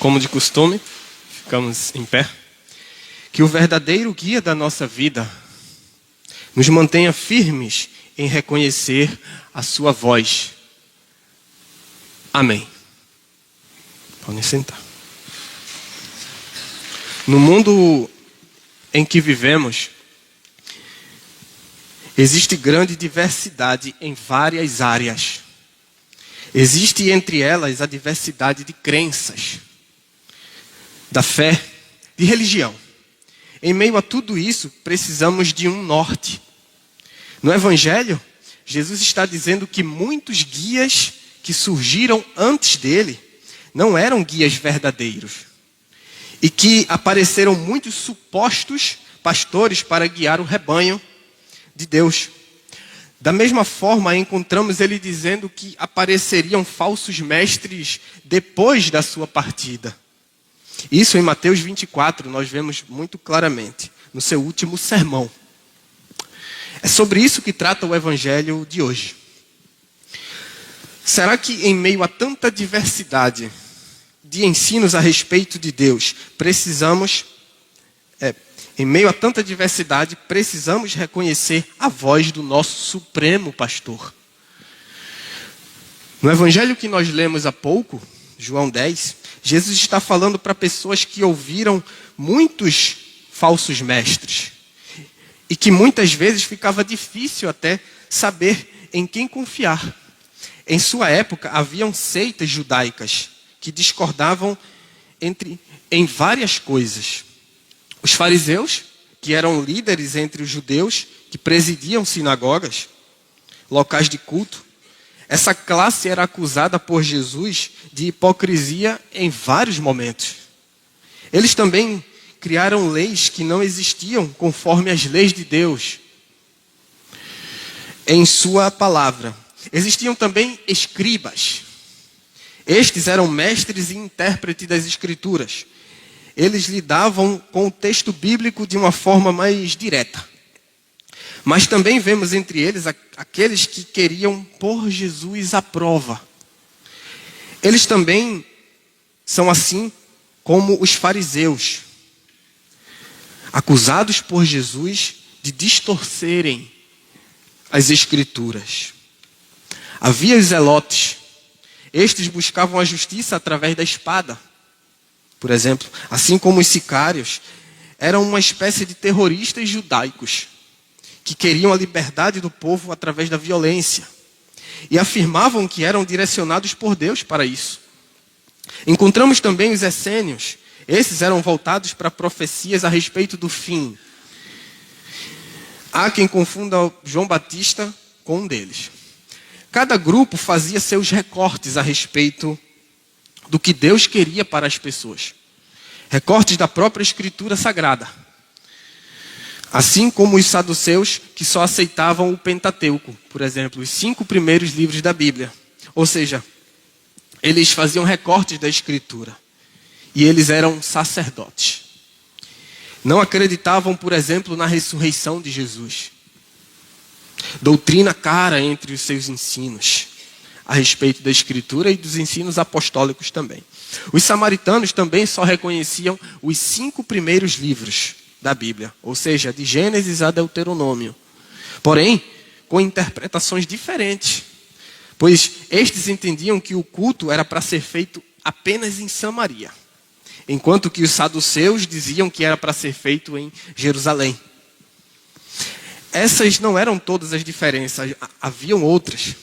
como de costume, ficamos em pé. Que o verdadeiro guia da nossa vida nos mantenha firmes em reconhecer a sua voz. Amém. Podem sentar. No mundo em que vivemos, existe grande diversidade em várias áreas. Existe entre elas a diversidade de crenças, da fé, de religião. Em meio a tudo isso, precisamos de um norte. No Evangelho, Jesus está dizendo que muitos guias que surgiram antes dele não eram guias verdadeiros. E que apareceram muitos supostos pastores para guiar o rebanho de Deus. Da mesma forma, encontramos ele dizendo que apareceriam falsos mestres depois da sua partida. Isso em Mateus 24 nós vemos muito claramente, no seu último sermão. É sobre isso que trata o Evangelho de hoje. Será que em meio a tanta diversidade de ensinos a respeito de Deus, precisamos reconhecer a voz do nosso Supremo Pastor? No Evangelho que nós lemos há pouco, João 10, Jesus está falando para pessoas que ouviram muitos falsos mestres e que muitas vezes ficava difícil até saber em quem confiar. Em sua época, haviam seitas judaicas que discordavam em várias coisas. Os fariseus, que eram líderes entre os judeus, que presidiam sinagogas, locais de culto, essa classe era acusada por Jesus de hipocrisia em vários momentos. Eles também criaram leis que não existiam conforme as leis de Deus em sua palavra. Existiam também escribas. Estes eram mestres e intérpretes das Escrituras. Eles lidavam com o texto bíblico de uma forma mais direta. Mas também vemos entre eles aqueles que queriam pôr Jesus à prova. Eles também são assim como os fariseus, acusados por Jesus de distorcerem as Escrituras. Havia os zelotes. Estes buscavam a justiça através da espada, por exemplo. Assim como os sicários, eram uma espécie de terroristas judaicos que queriam a liberdade do povo através da violência. E afirmavam que eram direcionados por Deus para isso. Encontramos também os essênios. Esses eram voltados para profecias a respeito do fim. Há quem confunda João Batista com um deles. Cada grupo fazia seus recortes a respeito do que Deus queria para as pessoas. Recortes da própria Escritura Sagrada. Assim como os saduceus, que só aceitavam o Pentateuco, por exemplo, os 5 primeiros livros da Bíblia. Ou seja, eles faziam recortes da Escritura. E eles eram sacerdotes. Não acreditavam, por exemplo, na ressurreição de Jesus. Doutrina cara entre os seus ensinos a respeito da Escritura e dos ensinos apostólicos também. Os samaritanos também só reconheciam os 5 primeiros livros da Bíblia, ou seja, de Gênesis a Deuteronômio. Porém, com interpretações diferentes, pois estes entendiam que o culto era para ser feito apenas em Samaria, enquanto que os saduceus diziam que era para ser feito em Jerusalém. Essas não eram todas as diferenças, haviam outras.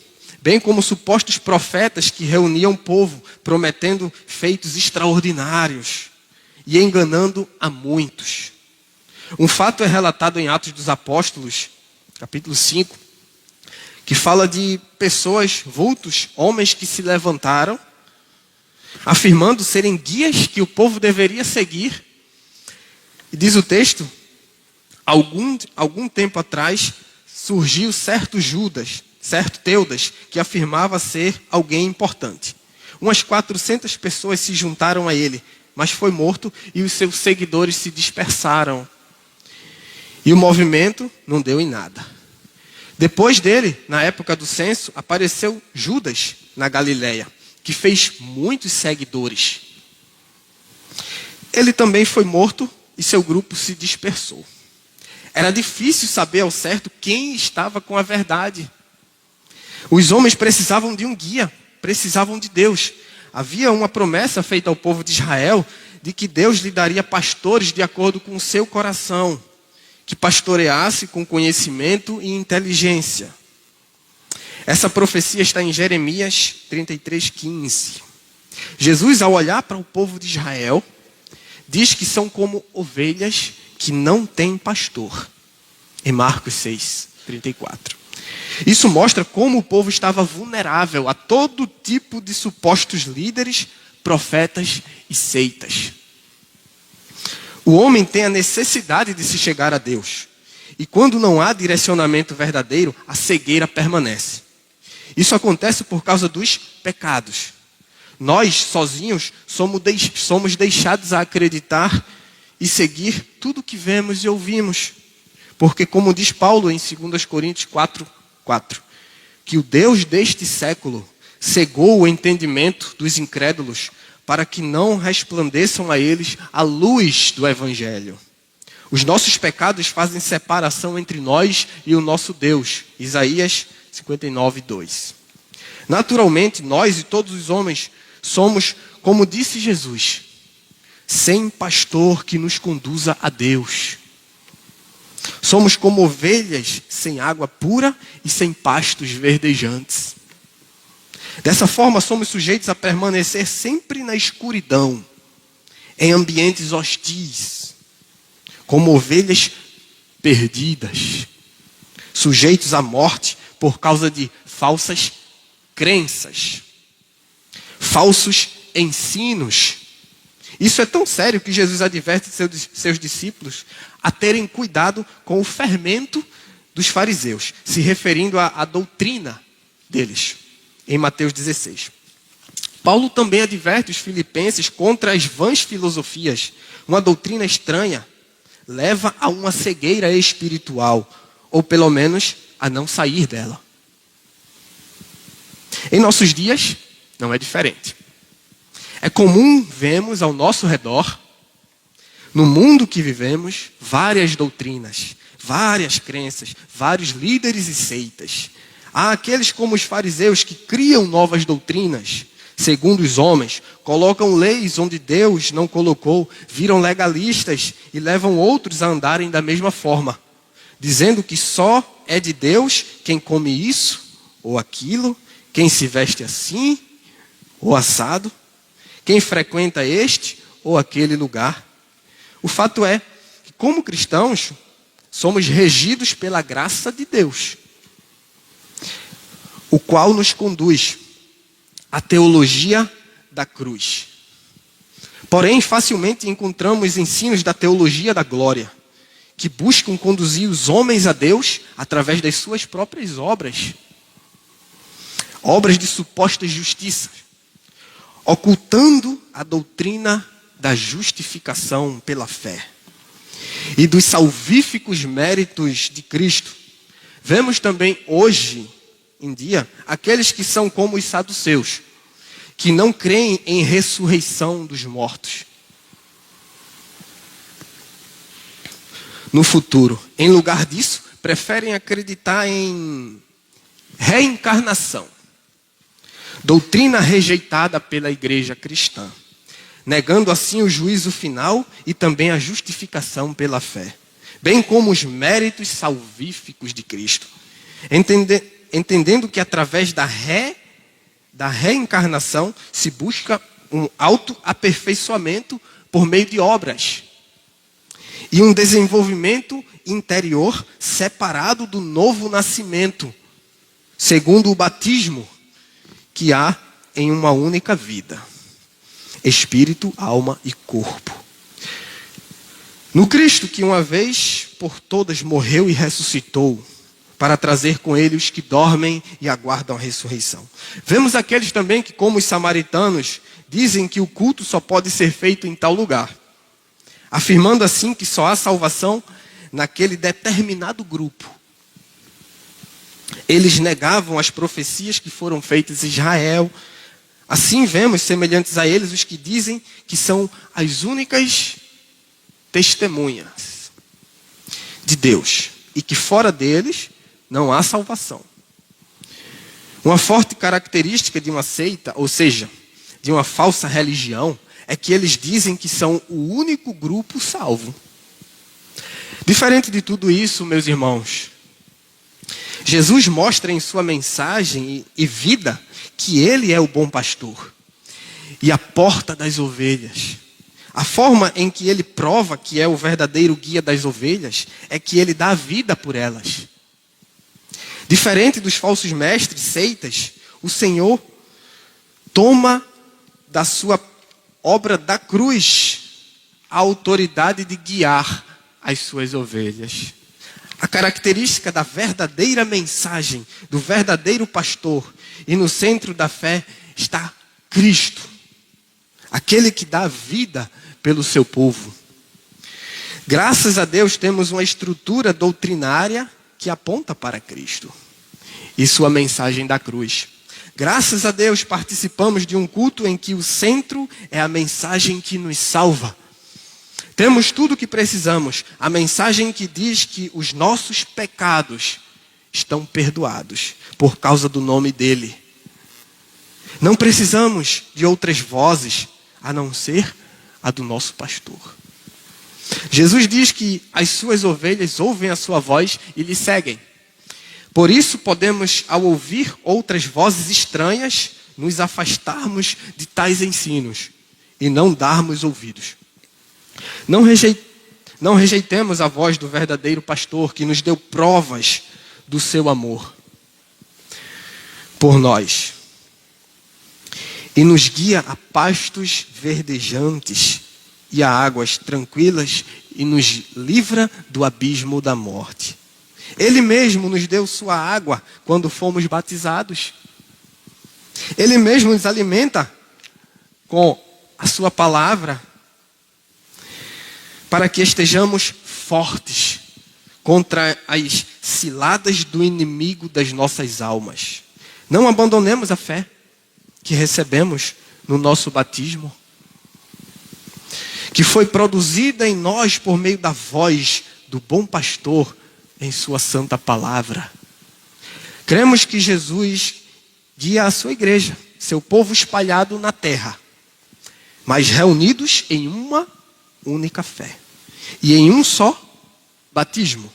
Bem como supostos profetas que reuniam o povo, prometendo feitos extraordinários e enganando a muitos. Um fato é relatado em Atos dos Apóstolos, capítulo 5, que fala de pessoas, vultos, homens que se levantaram, afirmando serem guias que o povo deveria seguir. E diz o texto, algum tempo atrás, surgiu certo Teudas, que afirmava ser alguém importante. Umas 400 pessoas se juntaram a ele, mas foi morto e os seus seguidores se dispersaram. E o movimento não deu em nada. Depois dele, na época do censo, apareceu Judas na Galileia, que fez muitos seguidores. Ele também foi morto e seu grupo se dispersou. Era difícil saber ao certo quem estava com a verdade. Os homens precisavam de um guia, precisavam de Deus. Havia uma promessa feita ao povo de Israel de que Deus lhe daria pastores de acordo com o seu coração, que pastoreasse com conhecimento e inteligência. Essa profecia está em Jeremias 33:15. Jesus, ao olhar para o povo de Israel, diz que são como ovelhas que não têm pastor. Em Marcos 6:34. Isso mostra como o povo estava vulnerável a todo tipo de supostos líderes, profetas e seitas. O homem tem a necessidade de se chegar a Deus. E quando não há direcionamento verdadeiro, a cegueira permanece. Isso acontece por causa dos pecados. Nós, sozinhos, somos deixados a acreditar e seguir tudo o que vemos e ouvimos. Porque, como diz Paulo em 2 Coríntios 4:4, que o Deus deste século cegou o entendimento dos incrédulos para que não resplandeçam a eles a luz do Evangelho. Os nossos pecados fazem separação entre nós e o nosso Deus. Isaías 59:2. Naturalmente, nós e todos os homens somos, como disse Jesus, sem pastor que nos conduza a Deus. Somos como ovelhas sem água pura e sem pastos verdejantes. Dessa forma, somos sujeitos a permanecer sempre na escuridão, em ambientes hostis, como ovelhas perdidas, sujeitos à morte por causa de falsas crenças, falsos ensinos. Isso é tão sério que Jesus adverte seus discípulos a terem cuidado com o fermento dos fariseus, se referindo à doutrina deles, em Mateus 16. Paulo também adverte os filipenses contra as vãs filosofias. Uma doutrina estranha leva a uma cegueira espiritual, ou pelo menos a não sair dela. Em nossos dias, não é diferente. É comum vermos ao nosso redor, no mundo que vivemos, várias doutrinas, várias crenças, vários líderes e seitas. Há aqueles como os fariseus que criam novas doutrinas, segundo os homens, colocam leis onde Deus não colocou, viram legalistas e levam outros a andarem da mesma forma, dizendo que só é de Deus quem come isso ou aquilo, quem se veste assim ou assado, quem frequenta este ou aquele lugar. O fato é que, como cristãos, somos regidos pela graça de Deus, o qual nos conduz à teologia da cruz. Porém, facilmente encontramos ensinos da teologia da glória, que buscam conduzir os homens a Deus através das suas próprias obras. Obras de suposta justiça, ocultando a doutrina da justificação pela fé e dos salvíficos méritos de Cristo. Vemos também hoje em dia aqueles que são como os saduceus, que não creem em ressurreição dos mortos no futuro. Em lugar disso, preferem acreditar em reencarnação, doutrina rejeitada pela igreja cristã, negando assim o juízo final e também a justificação pela fé, bem como os méritos salvíficos de Cristo, entendendo que através da reencarnação se busca um autoaperfeiçoamento por meio de obras e um desenvolvimento interior separado do novo nascimento, segundo o batismo que há em uma única vida: espírito, alma e corpo. No Cristo que uma vez por todas morreu e ressuscitou, para trazer com ele os que dormem e aguardam a ressurreição. Vemos aqueles também que, como os samaritanos, dizem que o culto só pode ser feito em tal lugar, afirmando assim que só há salvação naquele determinado grupo. Eles negavam as profecias que foram feitas em Israel Assim vemos semelhantes a eles os que dizem que são as únicas testemunhas de Deus e que fora deles não há salvação. Uma forte característica de uma seita, ou seja, de uma falsa religião, é que eles dizem que são o único grupo salvo. Diferente de tudo isso, meus irmãos, Jesus mostra em sua mensagem e vida que Ele é o bom pastor e a porta das ovelhas. A forma em que Ele prova que é o verdadeiro guia das ovelhas é que Ele dá a vida por elas. Diferente dos falsos mestres, seitas, o Senhor toma da sua obra da cruz a autoridade de guiar as suas ovelhas. A característica da verdadeira mensagem, do verdadeiro pastor, e no centro da fé está Cristo, aquele que dá vida pelo seu povo. Graças a Deus temos uma estrutura doutrinária que aponta para Cristo e sua mensagem da cruz. Graças a Deus participamos de um culto em que o centro é a mensagem que nos salva. Temos tudo o que precisamos. A mensagem que diz que os nossos pecados estão perdoados por causa do nome dele. Não precisamos de outras vozes a não ser a do nosso pastor. Jesus diz que as suas ovelhas ouvem a sua voz e lhe seguem. Por isso podemos, ao ouvir outras vozes estranhas, nos afastarmos de tais ensinos e não darmos ouvidos. Não rejeitemos a voz do verdadeiro pastor que nos deu provas do seu amor por nós e nos guia a pastos verdejantes e a águas tranquilas e nos livra do abismo da morte. Ele mesmo nos deu sua água quando fomos batizados. Ele mesmo nos alimenta com a sua palavra para que estejamos fortes contra as ciladas do inimigo das nossas almas. Não abandonemos a fé que recebemos no nosso batismo, que foi produzida em nós por meio da voz do bom pastor em sua santa palavra. Cremos que Jesus guia a sua igreja, seu povo espalhado na terra, mas reunidos em uma única fé e em um só batismo.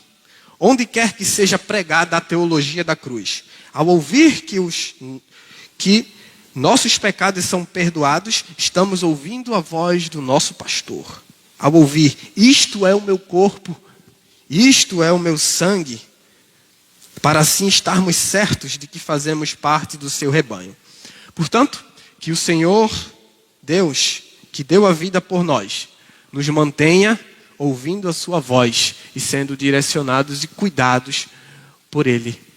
Onde quer que seja pregada a teologia da cruz, ao ouvir que nossos pecados são perdoados, estamos ouvindo a voz do nosso pastor. Ao ouvir, isto é o meu corpo, isto é o meu sangue, para assim estarmos certos de que fazemos parte do seu rebanho. Portanto, que o Senhor, Deus, que deu a vida por nós, nos mantenha ouvindo a sua voz e sendo direcionados e cuidados por Ele